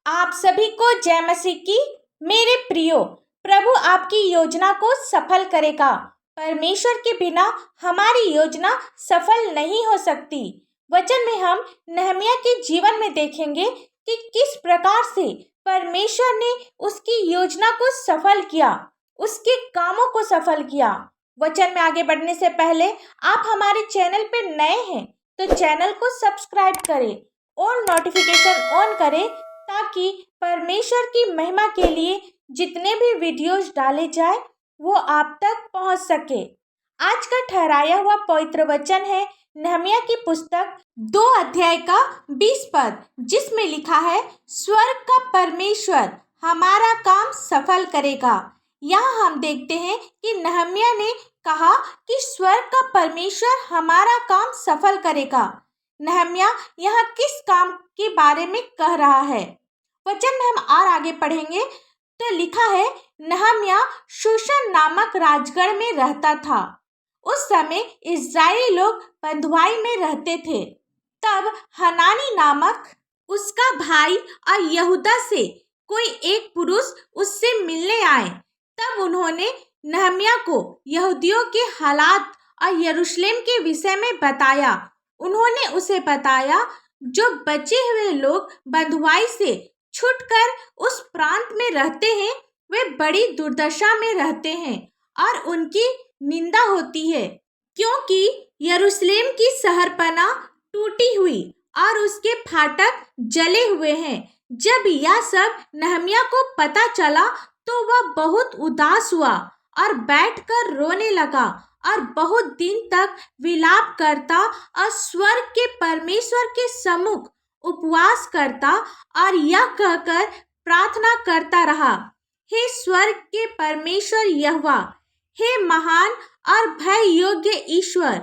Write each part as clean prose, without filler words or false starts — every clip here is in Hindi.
आप सभी को जय मसीह की। मेरे प्रियो, प्रभु आपकी योजना को सफल करेगा। परमेश्वर के बिना हमारी योजना सफल नहीं हो सकती। वचन में हम नहम्याह के जीवन में देखेंगे कि किस प्रकार से परमेश्वर ने उसकी योजना को सफल किया, उसके कामों को सफल किया। वचन में आगे बढ़ने से पहले आप हमारे चैनल पे नए हैं तो चैनल को सब्सक्राइब करें और नोटिफिकेशन ऑन करें ताकि परमेश्वर की महिमा के लिए जितने भी वीडियोस डाले जाए वो आप तक पहुंच सके। आज का ठहराया हुआ पवित्र वचन है नहम्याह की पुस्तक 2 अध्याय का 20 पद, जिसमें लिखा है, स्वर्ग का परमेश्वर हमारा काम सफल करेगा। यहाँ हम देखते हैं कि नहम्याह ने कहा कि स्वर्ग का परमेश्वर हमारा काम सफल करेगा। नहम्याह यहाँ किस काम के बारे में कह रहा है? वचन में हम और आगे पढ़ेंगे तो लिखा है, नहम्याह शूशन नामक राजगढ़ में रहता था। उस समय इस्राएली लोग बंधुआई में रहते थे। तब हनानी नामक उसका भाई और यहूदा से कोई एक पुरुष उससे मिलने आए। तब उन्होंने नहम्याह को यहूदियों के हालात और यरूशलेम के विषय में बताया। उन्होंने उसे बताया, जो बचे हुए लोग बंधुआई से छूटकर उस प्रांत में रहते हैं वे बड़ी दुर्दशा में रहते हैं और उनकी निंदा होती है, क्योंकि यरूशलेम की शहरपनाह टूटी हुई और उसके फाटक जले हुए हैं। जब यह सब नहम्याह को पता चला तो वह बहुत उदास हुआ और बैठकर रोने लगा और बहुत दिन तक विलाप करता और स्वर्ग के परमेश्वर के सम्मुख उपवास करता और यह कहकर प्रार्थना करता रहा, हे स्वर्ग के परमेश्वर यहोवा, हे महान और भय योग्य ईश्वर,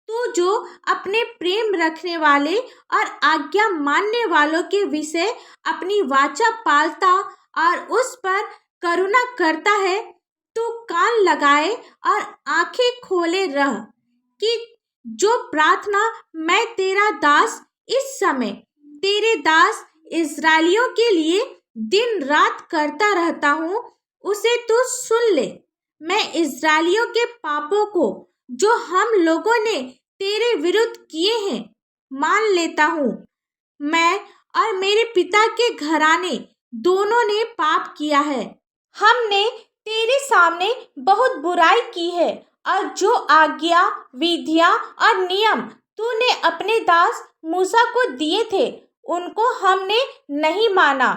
तू जो अपने प्रेम रखने वाले और आज्ञा मानने वालों के विषय अपनी वाचा पालता और उस पर करुणा करता है, तू कान लगाए और आंखें खोले रह कि जो प्रार्थना मैं तेरा दास इस समय तेरे दास इस्राएलियों के लिए दिन रात करता रहता हूँ, उसे तू सुन ले। मैं इस्राएलियों के पापों को जो हम लोगों ने तेरे विरुद्ध किए हैं मान लेता हूँ। मैं और मेरे पिता के घराने दोनों ने पाप किया है। हमने तेरे सामने बहुत बुराई की है और जो आज्ञा, विधियां और नियम तूने अपने दास मूसा को दिए थे उनको हमने नहीं माना।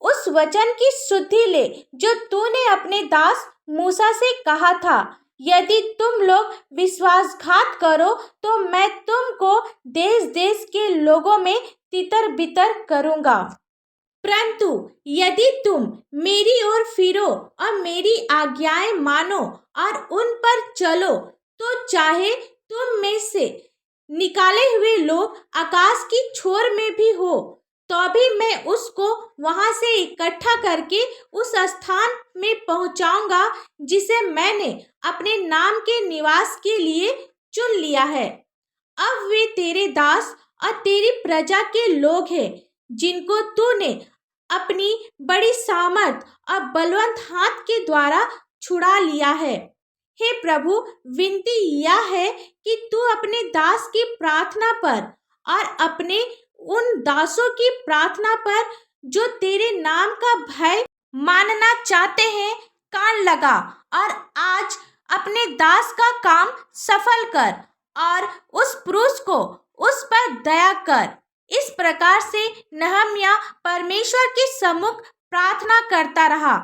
उस वचन की सुधि ले जो तूने अपने दास मूसा से कहा था, यदि तुम लोग विश्वासघात करो तो मैं तुमको देश देश के लोगों में तितर बितर करूँगा। परंतु यदि तुम मेरी ओर फिरो और मेरी आज्ञाएं मानो और उन पर चलो, तो चाहे तुम में से निकाले हुए लोग आकाश की छोर में भी हो, तो भी मैं उसको वहां से इकट्ठा करके उस स्थान में पहुंचाऊंगा जिसे मैंने अपने नाम के निवास के लिए चुन लिया है। अब वे तेरे दास और तेरी प्रजा के लोग हैं, जिनको तूने अपनी बड़ी सामर्थ और बलवंत हाथ के द्वारा छुड़ा लिया है। हे प्रभु, विनती यह है कि तू अपने दास की प्रार्थना पर और अपने उन दासों की प्रार्थना पर जो तेरे नाम का भय मानना चाहते हैं कान लगा और आज अपने दास का काम सफल कर और उस पुरुष को उस पर दया कर। इस प्रकार से नहम्याह परमेश्वर के सम्मुख प्रार्थना करता रहा।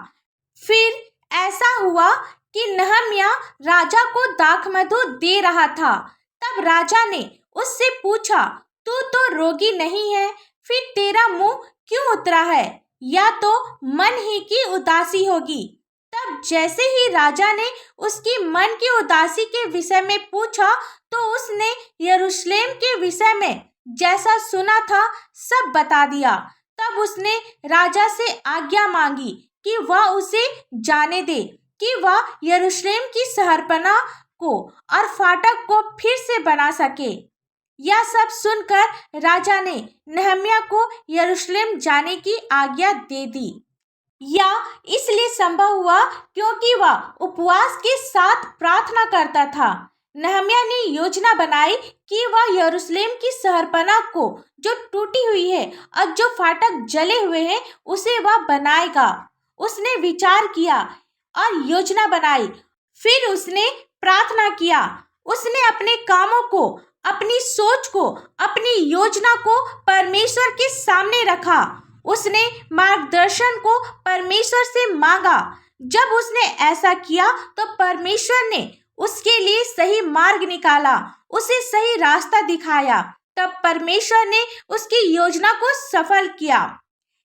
फिर ऐसा हुआ कि नहम्याह राजा को दाखमधु दे रहा था। तब राजा ने उससे पूछा, तू तो रोगी नहीं है, फिर तेरा मुंह क्यों उतरा है? या तो मन ही की उदासी होगी। तब जैसे ही राजा ने उसकी मन की उदासी के विषय में पूछा तो उसने यरूशलेम के विषय में जैसा सुना था सब बता दिया। तब उसने राजा से आज्ञा मांगी कि वह उसे जाने दे कि वह यरूशलेम की शहरपनाह को और फाटक को फिर से बना सके। यह सब सुनकर राजा ने नहम्याह को यरूशलेम जाने की आज्ञा दे दी। यह इसलिए संभव हुआ क्योंकि वह उपवास के साथ प्रार्थना करता था। नहम्याह ने योजना बनाई कि वह यरूशलेम की शहरपनाह को, जो टूटी हुई है और जो फाटक जले हुए हैं, उसे वह बनाएगा। उसने विचार किया और योजना बनाई। फिर उसने प्रार्थना किया। उसने अपने कामों को, अपनी सोच को, अपनी योजना को परमेश्वर के सामने रखा। उसने मार्गदर्शन को परमेश्वर से मांगा। जब उसने ऐसा किया तो परमेश्वर ने उसके लिए सही मार्ग निकाला, उसे सही रास्ता दिखाया। तब परमेश्वर ने उसकी योजना को सफल किया।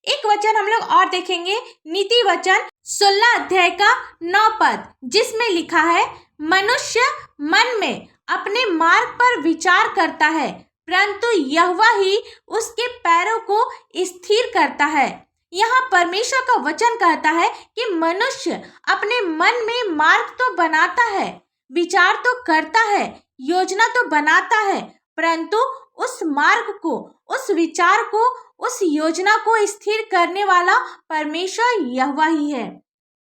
एक वचन हम लोग और देखेंगे, नीति वचन 16 अध्याय का 9 पद, जिसमें लिखा है, मनुष्य मन में अपने मार्ग पर विचार करता है, परंतु यहोवा ही उसके पैरों को स्थिर करता है। यहाँ परमेश्वर का वचन कहता है कि मनुष्य अपने मन में मार्ग तो बनाता है, विचार तो करता है, योजना तो बनाता है, परंतु उस मार्ग को, उस विचार को, उस योजना को स्थिर करने वाला परमेश्वर यहोवा ही है।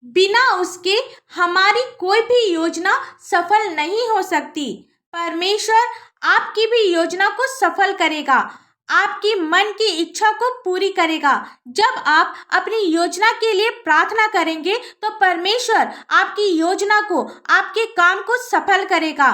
बिना उसके हमारी कोई भी योजना सफल नहीं हो सकती। परमेश्वर आपकी भी योजना को सफल करेगा, आपकी मन की इच्छा को पूरी करेगा। जब आप अपनी योजना के लिए प्रार्थना करेंगे तो परमेश्वर आपकी योजना को, आपके काम को सफल करेगा।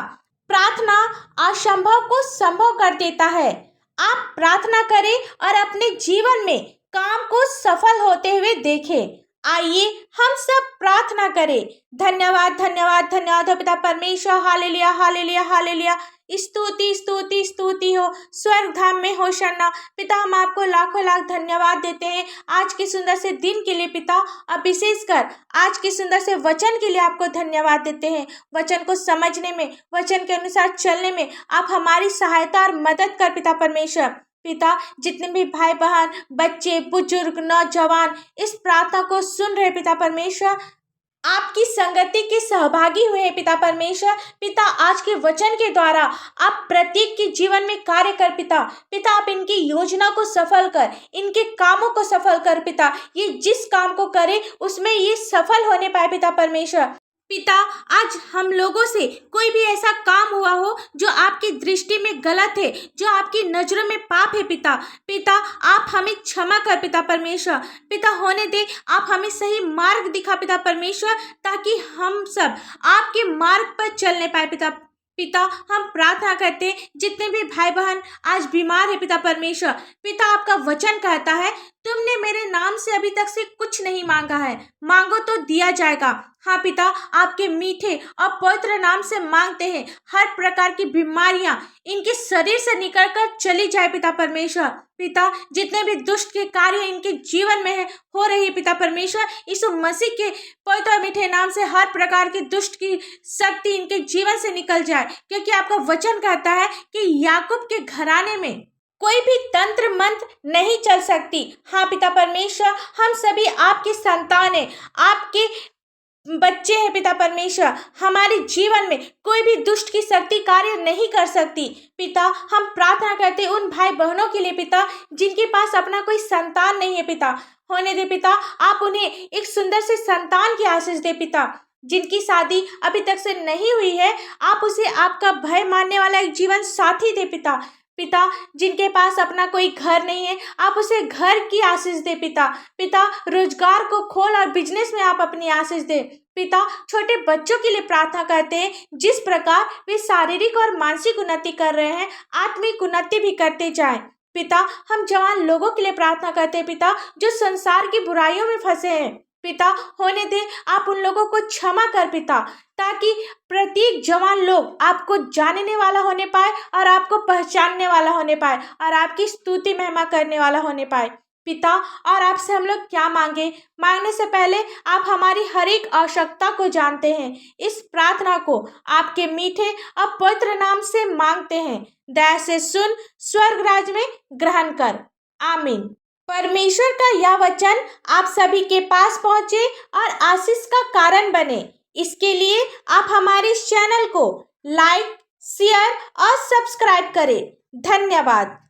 प्रार्थना असंभव को संभव कर देता है। आप प्रार्थना करें और अपने जीवन में काम को सफल होते हुए देखें। आइए हम सब प्रार्थना करें। धन्यवाद धन्यवाद धन्यवाद हो पिता परमेश्वर। Hallelujah hallelujah hallelujah. स्तुति स्तुति स्तुति हो स्वर्ग धाम में होशन्ना। पिता हम आपको लाखों लाख धन्यवाद देते हैं आज के सुंदर से दिन के लिए पिता, और विशेषकर आज के सुंदर से वचन के लिए आपको धन्यवाद देते हैं। वचन को समझने में, वचन के अनुसार चलने में आप हमारी सहायता और मदद कर पिता परमेश्वर। पिता, जितने भी भाई बहन, बच्चे, बुजुर्ग, नौजवान इस प्रार्थना को सुन रहे पिता परमेश्वर, आपकी संगति के सहभागी हुए हैं पिता परमेश्वर। पिता, आज के वचन के द्वारा आप प्रत्येक के जीवन में कार्य कर पिता। पिता, आप इनकी योजना को सफल कर, इनके कामों को सफल कर पिता। ये जिस काम को करे उसमें ये सफल होने पाए पिता परमेश्वर। पिता, आज हम लोगों से कोई भी ऐसा काम हुआ हो जो आपकी दृष्टि में गलत है, जो आपकी नजरों में पाप है पिता, पिता आप हमें क्षमा कर पिता परमेश्वर। पिता, होने दे, आप हमें सही मार्ग दिखा पिता परमेश्वर, ताकि हम सब आपके मार्ग पर चलने पाए पिता। पिता, हम प्रार्थना करते हैं जितने भी भाई बहन आज बीमार है पिता परमेश्वर। पिता, आपका वचन कहता है, तुमने मेरे नाम से अभी तक से कुछ नहीं मांगा है, मांगो तो दिया जाएगा। हाँ पिता, आपके मीठे और पवित्र नाम से मांगते हैं, हर प्रकार की बीमारियां इनके शरीर से निकलकर चली जाए पिता परमेश्वर। पिता, जितने भी दुष्ट के कार्य इनके जीवन में है, हो रही है पिता परमेश्वर, यीशु मसीह के पवित्र मीठे नाम से हर प्रकार की दुष्ट की शक्ति इनके जीवन से निकल जाए, क्योंकि आपका वचन कहता है कि याकूब के घराने में कोई भी तंत्र मंत्र नहीं चल सकती। हाँ पिता परमेश्वर, हम सभी आपके संतान हैं, आपके बच्चे हैं पिता परमेश्वर। हमारे जीवन में कोई भी दुष्ट की शक्ति कार्य नहीं कर सकती। पिता, हम प्रार्थना करते उन भाई बहनों के लिए पिता, जिनके पास अपना कोई संतान नहीं है पिता। होने दे पिता, आप उन्हें एक सुंदर से संतान की आशीष दे पिता। जिनकी शादी अभी तक से नहीं हुई है, आप उसे आपका भय मानने वाला एक जीवन साथी दे पिता। पिता, जिनके पास अपना कोई घर नहीं है, आप उसे घर की आशीष दे पिता। पिता, रोजगार को खोल और बिजनेस में आप अपनी आशीष दे पिता। छोटे बच्चों के लिए प्रार्थना करते हैं, जिस प्रकार वे शारीरिक और मानसिक उन्नति कर रहे हैं, आत्मिक उन्नति भी करते जाएं। पिता, हम जवान लोगों के लिए प्रार्थना करते हैं पिता, जो संसार की बुराइयों में फंसे हैं। पिता, होने दे, आप उन लोगों को क्षमा कर पिता, ताकि प्रत्येक जवान लोग आपको जानने वाला होने पाए और आपको पहचानने वाला होने पाए और आपकी स्तुति महिमा करने वाला होने पाए पिता। और आपसे हम लोग क्या मांगे, मांगने से पहले आप हमारी हर एक आवश्यकता को जानते हैं। इस प्रार्थना को आपके मीठे और पवित्र नाम से मांगते हैं। दया से सुन, स्वर्ग राज में ग्रहण कर। आमीन। परमेश्वर का यह वचन आप सभी के पास पहुंचे और आशीष का कारण बने, इसके लिए आप हमारे इस चैनल को लाइक, शेयर और सब्सक्राइब करें। धन्यवाद।